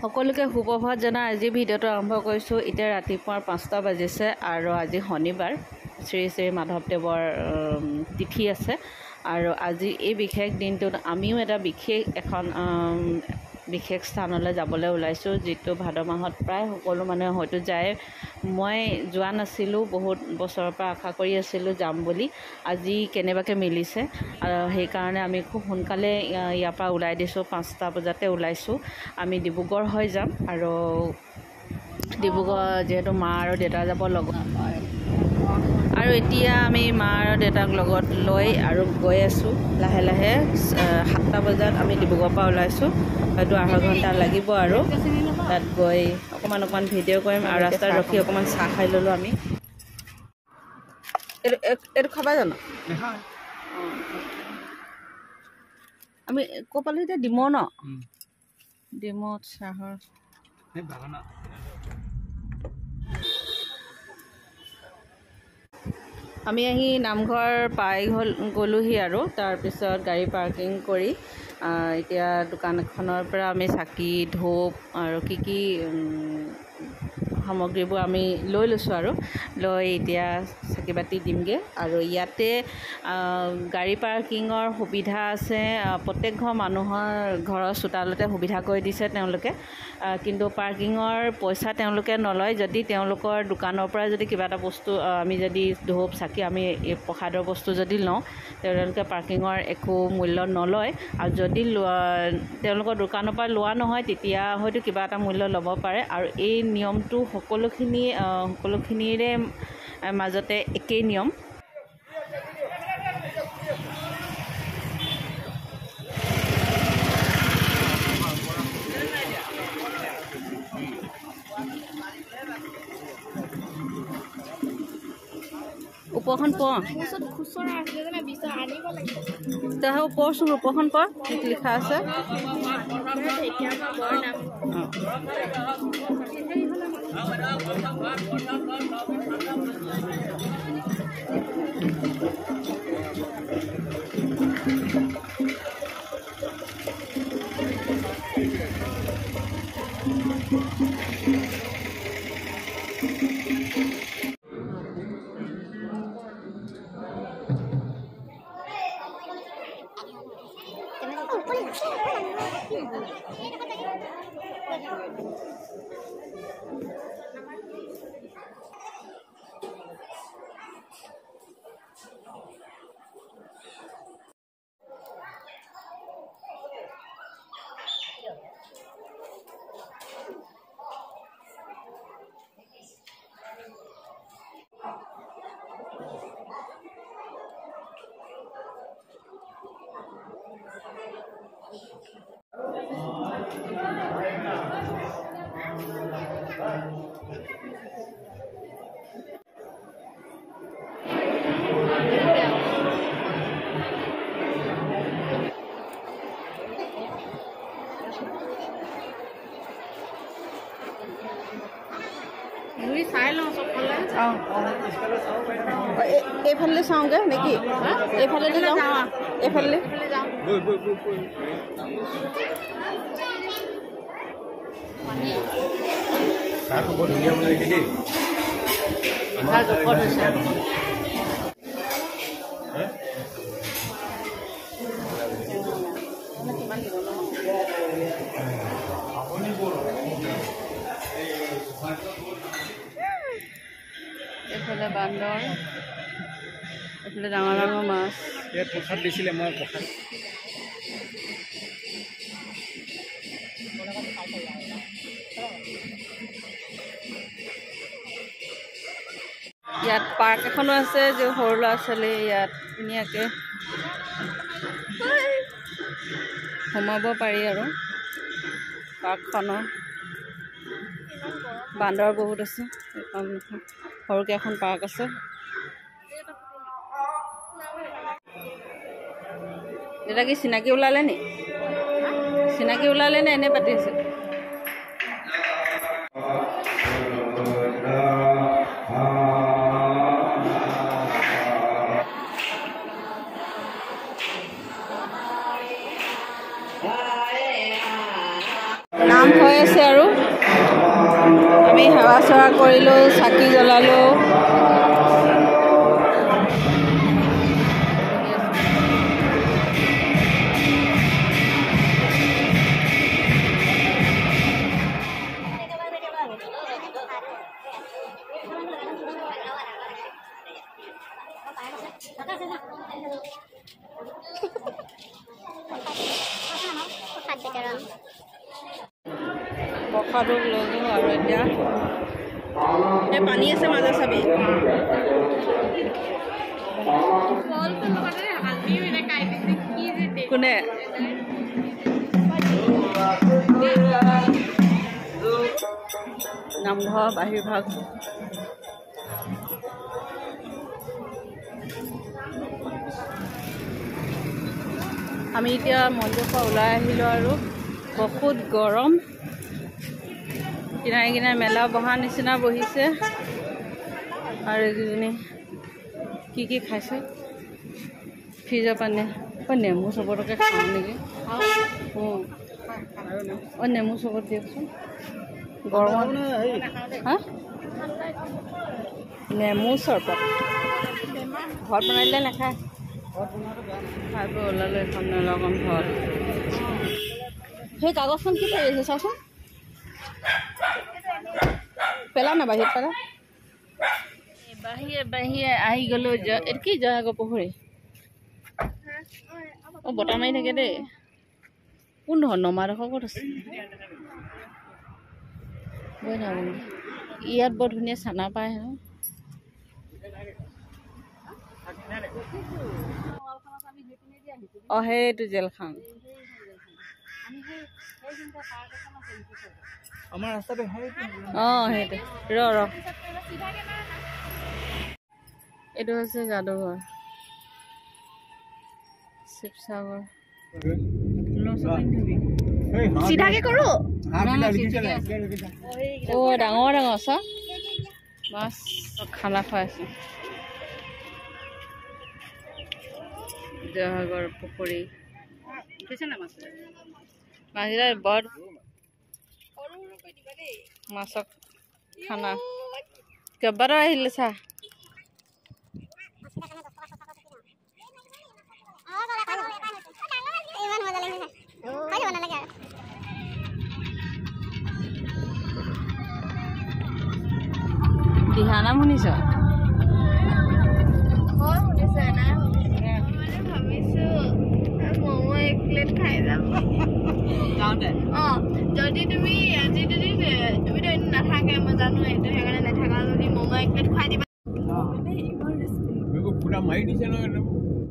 সকলোকে সুপ্ৰভাত জনাই আজি ভিডিঅ'টো আৰম্ভ কৰিছোঁ। এতিয়া ৰাতিপুৱাৰ 5টা বাজিছে আৰু আজি শনিবাৰ, শ্ৰী শ্ৰী মাধৱদেৱৰ তিথি আছে। আৰু আজি এই বিশেষ দিনটোত আমিও এটা বিশেষ স্থানলৈ যাবলৈ ওলাইছোঁ, যিটো ভাদ মাহত প্ৰায় সকলো মানুহে হয়তো যায়। মই যোৱা নাছিলোঁ, বহুত বছৰৰ পৰা আশা কৰি আছিলোঁ যাম বুলি। আজি কেনেবাকৈ মিলিছে আৰু সেইকাৰণে আমি খুব সোনকালে ইয়াৰ পৰা ওলাই দিছোঁ। 5টা বজাতে ওলাইছোঁ। আমি ডিব্ৰুগড় হৈ যাম আৰু ডিব্ৰুগড় যিহেতু মা আৰু দেউতা যাব লগত, আৰু এতিয়া আমি মা আৰু দেউতাক লগত লৈ আৰু গৈ আছোঁ লাহে লাহে। 7টা বজাত আমি ডিব্ৰুগড়ৰ পৰা ওলাইছোঁ, হয়তো আধা ঘণ্টা লাগিব আৰু তাত গৈ অকণমান ভিডিঅ' কৰিম আৰু ৰাস্তাত ৰখি অকণমান চাহ খাই ল'লোঁ আমি। এইটো খাবা জানো? আমি ক'ৰ পালোঁ এতিয়া? ডিমৌ ন? ডিমৌত চাহৰ আমি আহি নামঘৰ পাই গ'লোহি আৰু তাৰপিছত গাড়ী পাৰ্কিং কৰি এতিয়া দোকান এখনৰ পৰা আমি চাকি ধূপ আৰু কি সামগ্ৰীবোৰ আমি লৈ লৈছোঁ আৰু লৈ এতিয়া চাকি বাতি দিমগৈ। আৰু ইয়াতে গাড়ী পাৰ্কিঙৰ সুবিধা আছে, প্ৰত্যেক ঘৰ মানুহৰ ঘৰৰ চোতালতে সুবিধা কৰি দিছে তেওঁলোকে, কিন্তু পাৰ্কিঙৰ পইচা তেওঁলোকে নলয়। যদি তেওঁলোকৰ দোকানৰ পৰা যদি কিবা এটা বস্তু আমি যদি ধূপ চাকি আমি প্ৰসাদৰ বস্তু যদি লওঁ, তেওঁলোকে পাৰ্কিঙৰ একো মূল্য নলয়। আৰু যদি তেওঁলোকৰ দোকানৰ পৰা লোৱা নহয় তেতিয়া হয়তো কিবা এটা মূল্য ল'ব পাৰে। আৰু এই নিয়মটো সকলোখিনিৰে মাজতে একেই নিয়ম। ওপৰখন পঢ়, পঢ়চোন ওপৰখন পঢ়, কি লিখা আছে। চাই লওঁ চবফালে। এইফালে চাওঁগৈ নেকি? এইফালে যাওঁ, এইফালে এইফালে বান্দৰ, এইফালে ডাঙৰ ডাঙৰ মাছ। ইয়াত প্ৰসাদ দিছিলে, মই প্ৰসাদ ইয়াত পাৰ্ক এখনো আছে, যে সৰু ল'ৰা ছোৱালী ইয়াত ধুনীয়াকৈ সোমাব পাৰি আৰু পাৰ্কখনৰ। বান্দৰ বহুত আছে, এখন সৰুকৈ এখন পাৰ্ক আছে। দেউতা কি চিনাকি ওলালে নি? চিনাকি ওলালে নে এনে পাতিছে? কাম হৈ আছে আৰু আমি সেৱা চেৱা কৰিলোঁ, চাকি জ্বলালোঁ। প্ৰসাদক ল'লোঁ আৰু এতিয়া এই পানী আছে মাজত চাবি কোনে নামঘৰ বাহিৰ ভাগ আমি এতিয়া মন্দিৰৰ পৰা ওলাই আহিলোঁ আৰু বহুত গৰম কিনাৰে কিনাৰে মেলা বহা নিচিনা বহিছে আৰু এইকেইজনী কি খাইছে ফ্ৰিজৰ পানী নেমু চবতকে খাওঁ নেকি নেমু চবত দিয়কচোন গৰমত হা নেমু চৰবত ঘৰত বনাই দিলে নাখায় খাই বৈ ওলালোঁ এখন নলগন ঘৰত সেই কাগজখন কি কৰি আছে চাওচোন পেলা না বাহিৰত পেলা বাহিৰে আহি গ'লো কি জয়সাগৰ পুখুৰী বতাহ মাৰি থাকে দেই কোন ধৰণৰ নমাডোখৰ ক'ত আছে গৈ থাকোঁ ইয়াত বৰ ধুনীয়া চানা পায় হেনো সেইটো জেলখান আমাৰ ৰাস্তাটো সেইটো ৰ এইটো হৈছে যাদুঘৰ শিৱসাগৰ চিধাকে কৰোঁ ডাঙৰ ডাঙৰ চা মাছ খানা খুৱাই আছে জয়সাগৰ পুখুৰী মাছকেইটা বৰ মাছক খানা কেইবাৰো আহিলে চা দিহানা শুনিছ যদি তুমি আজি যদি তুমিতো এনে নাথাকে মই জানো এইটো সেইকাৰণে নাথাকা যদি ম'ম' এক প্লেট খুৱাই দিবা